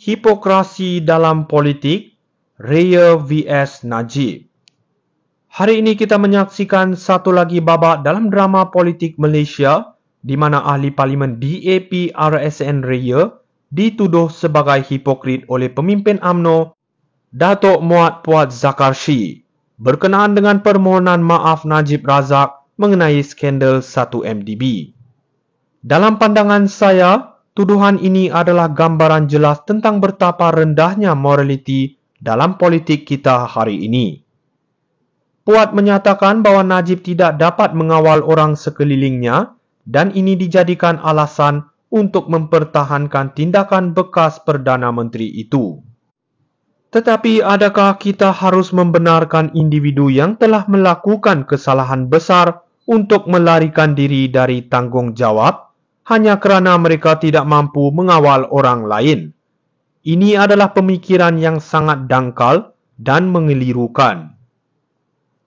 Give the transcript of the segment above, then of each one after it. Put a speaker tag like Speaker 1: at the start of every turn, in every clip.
Speaker 1: Hipokrasi dalam politik, Raya vs Najib. Hari ini kita menyaksikan satu lagi babak dalam drama politik Malaysia di mana ahli parlimen DAP RSN Raya dituduh sebagai hipokrit oleh pemimpin UMNO Datuk Muhammad Puat Zakarshi berkenaan dengan permohonan maaf Najib Razak mengenai skandal 1MDB. Dalam pandangan saya, tuduhan ini adalah gambaran jelas tentang betapa rendahnya moraliti dalam politik kita hari ini. Puat menyatakan bahawa Najib tidak dapat mengawal orang sekelilingnya dan ini dijadikan alasan untuk mempertahankan tindakan bekas Perdana Menteri itu. Tetapi adakah kita harus membenarkan individu yang telah melakukan kesalahan besar untuk melarikan diri dari tanggungjawab hanya kerana mereka tidak mampu mengawal orang lain? Ini adalah pemikiran yang sangat dangkal dan mengelirukan.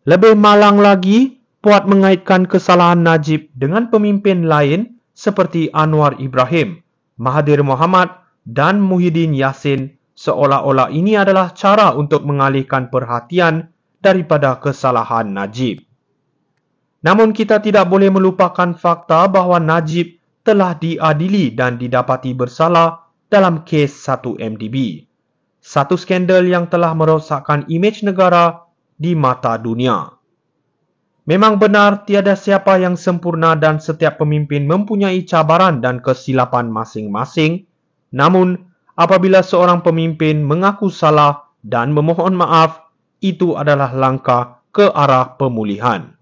Speaker 1: Lebih malang lagi, Puat mengaitkan kesalahan Najib dengan pemimpin lain seperti Anwar Ibrahim, Mahathir Mohamad dan Muhyiddin Yassin seolah-olah ini adalah cara untuk mengalihkan perhatian daripada kesalahan Najib. Namun kita tidak boleh melupakan fakta bahawa Najib telah diadili dan didapati bersalah dalam kes 1MDB. Satu skandal yang telah merosakkan imej negara di mata dunia. Memang benar tiada siapa yang sempurna dan setiap pemimpin mempunyai cabaran dan kesilapan masing-masing. Namun, apabila seorang pemimpin mengaku salah dan memohon maaf, itu adalah langkah ke arah pemulihan.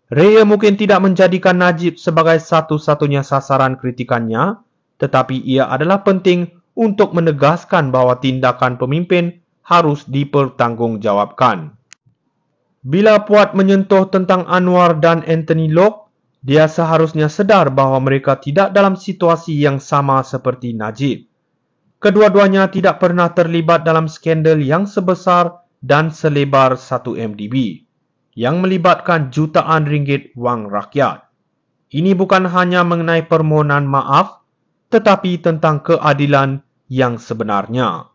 Speaker 1: Raya mungkin tidak menjadikan Najib sebagai satu-satunya sasaran kritikannya, tetapi ia adalah penting untuk menegaskan bahawa tindakan pemimpin harus dipertanggungjawabkan. Bila Puat menyentuh tentang Anwar dan Anthony Loke, dia seharusnya sedar bahawa mereka tidak dalam situasi yang sama seperti Najib. Kedua-duanya tidak pernah terlibat dalam skandal yang sebesar dan selebar 1MDB. Yang melibatkan jutaan ringgit wang rakyat. Ini bukan hanya mengenai permohonan maaf, tetapi tentang keadilan yang sebenarnya.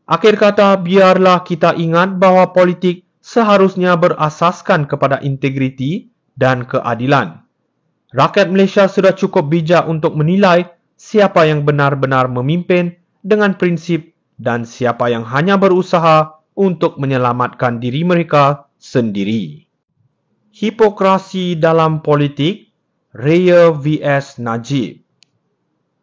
Speaker 1: Akhir kata, biarlah kita ingat bahawa politik seharusnya berasaskan kepada integriti dan keadilan. Rakyat Malaysia sudah cukup bijak untuk menilai siapa yang benar-benar memimpin dengan prinsip dan siapa yang hanya berusaha untuk menyelamatkan diri mereka sendiri. Hipokrasi dalam politik, Raya vs Najib.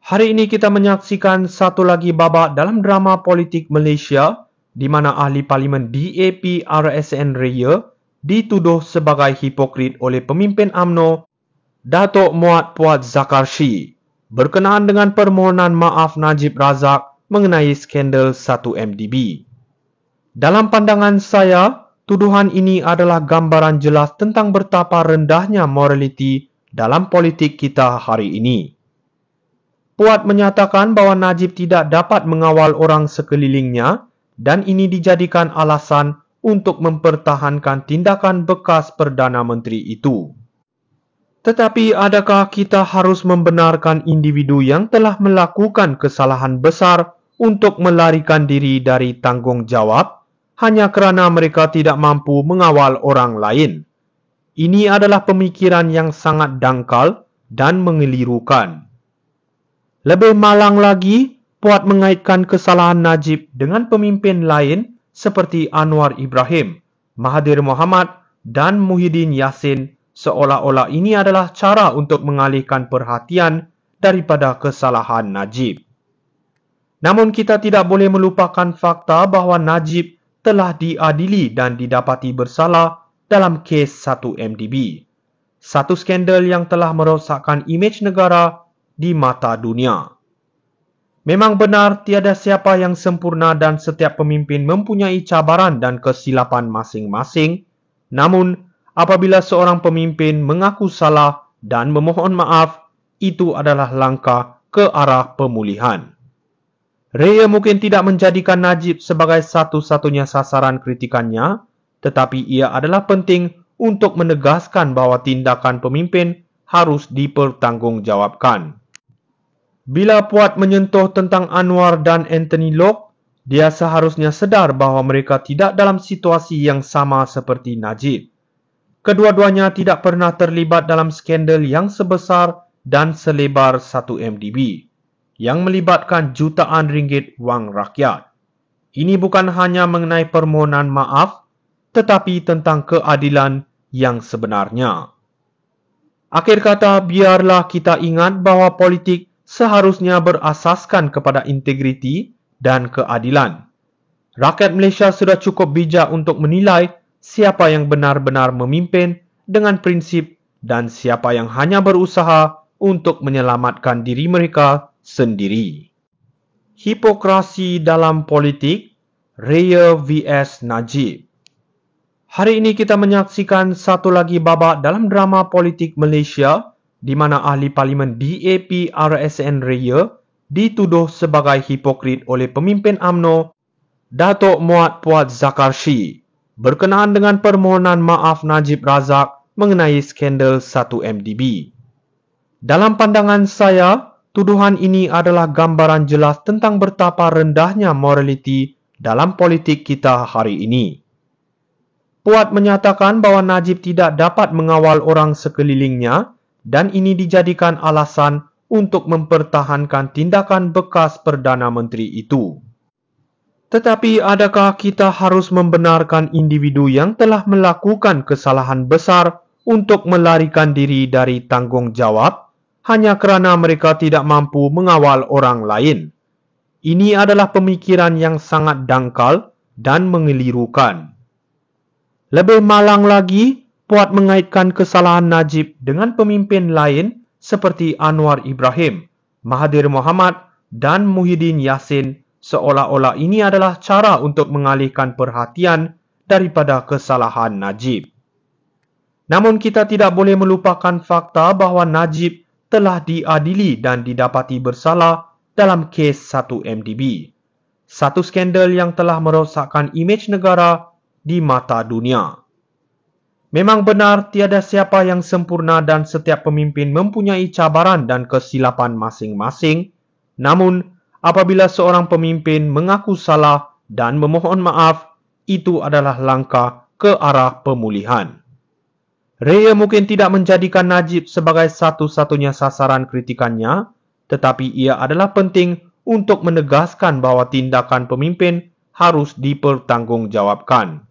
Speaker 1: Hari ini kita menyaksikan satu lagi babak dalam drama politik Malaysia di mana ahli parlimen DAP RSN Raya dituduh sebagai hipokrit oleh pemimpin UMNO Datuk Muhammad Puat Zakarshi berkenaan dengan permohonan maaf Najib Razak mengenai skandal 1MDB. Dalam pandangan saya, tuduhan ini adalah gambaran jelas tentang betapa rendahnya moraliti dalam politik kita hari ini. Puat menyatakan bahawa Najib tidak dapat mengawal orang sekelilingnya dan ini dijadikan alasan untuk mempertahankan tindakan bekas Perdana Menteri itu. Tetapi adakah kita harus membenarkan individu yang telah melakukan kesalahan besar untuk melarikan diri dari tanggungjawab hanya kerana mereka tidak mampu mengawal orang lain? Ini adalah pemikiran yang sangat dangkal dan mengelirukan. Lebih malang lagi, Puat mengaitkan kesalahan Najib dengan pemimpin lain seperti Anwar Ibrahim, Mahathir Mohamad dan Muhyiddin Yassin seolah-olah ini adalah cara untuk mengalihkan perhatian daripada kesalahan Najib. Namun kita tidak boleh melupakan fakta bahawa Najib telah diadili dan didapati bersalah dalam kes 1MDB. Satu skandal yang telah merosakkan imej negara di mata dunia. Memang benar tiada siapa yang sempurna dan setiap pemimpin mempunyai cabaran dan kesilapan masing-masing. Namun, apabila seorang pemimpin mengaku salah dan memohon maaf, itu adalah langkah ke arah pemulihan. Raya mungkin tidak menjadikan Najib sebagai satu-satunya sasaran kritikannya, tetapi ia adalah penting untuk menegaskan bahawa tindakan pemimpin harus dipertanggungjawabkan. Bila Puat menyentuh tentang Anwar dan Anthony Loke, dia seharusnya sedar bahawa mereka tidak dalam situasi yang sama seperti Najib. Kedua-duanya tidak pernah terlibat dalam skandal yang sebesar dan selebar 1 MDB, yang melibatkan jutaan ringgit wang rakyat. Ini bukan hanya mengenai permohonan maaf, tetapi tentang keadilan yang sebenarnya. Akhir kata, biarlah kita ingat bahawa politik seharusnya berasaskan kepada integriti dan keadilan. Rakyat Malaysia sudah cukup bijak untuk menilai siapa yang benar-benar memimpin dengan prinsip dan siapa yang hanya berusaha untuk menyelamatkan diri mereka sendiri. Hipokrasi dalam politik, Raya vs Najib. Hari ini kita menyaksikan satu lagi babak dalam drama politik Malaysia di mana ahli parlimen DAP RSN Raya dituduh sebagai hipokrit oleh pemimpin UMNO Datuk Muhammad Puat Zakarshi berkenaan dengan permohonan maaf Najib Razak mengenai skandal 1 MDB. Dalam pandangan saya, tuduhan ini adalah gambaran jelas tentang betapa rendahnya moraliti dalam politik kita hari ini. Puat menyatakan bahawa Najib tidak dapat mengawal orang sekelilingnya dan ini dijadikan alasan untuk mempertahankan tindakan bekas Perdana Menteri itu. Tetapi adakah kita harus membenarkan individu yang telah melakukan kesalahan besar untuk melarikan diri dari tanggungjawab hanya kerana mereka tidak mampu mengawal orang lain? Ini adalah pemikiran yang sangat dangkal dan mengelirukan. Lebih malang lagi, Puat mengaitkan kesalahan Najib dengan pemimpin lain seperti Anwar Ibrahim, Mahathir Mohamad dan Muhyiddin Yassin seolah-olah ini adalah cara untuk mengalihkan perhatian daripada kesalahan Najib. Namun kita tidak boleh melupakan fakta bahawa Najib telah diadili dan didapati bersalah dalam kes 1 MDB. Satu skandal yang telah merosakkan imej negara di mata dunia. Memang benar tiada siapa yang sempurna dan setiap pemimpin mempunyai cabaran dan kesilapan masing-masing. Namun, apabila seorang pemimpin mengaku salah dan memohon maaf, itu adalah langkah ke arah pemulihan. Raya mungkin tidak menjadikan Najib sebagai satu-satunya sasaran kritikannya, tetapi ia adalah penting untuk menegaskan bahawa tindakan pemimpin harus dipertanggungjawabkan.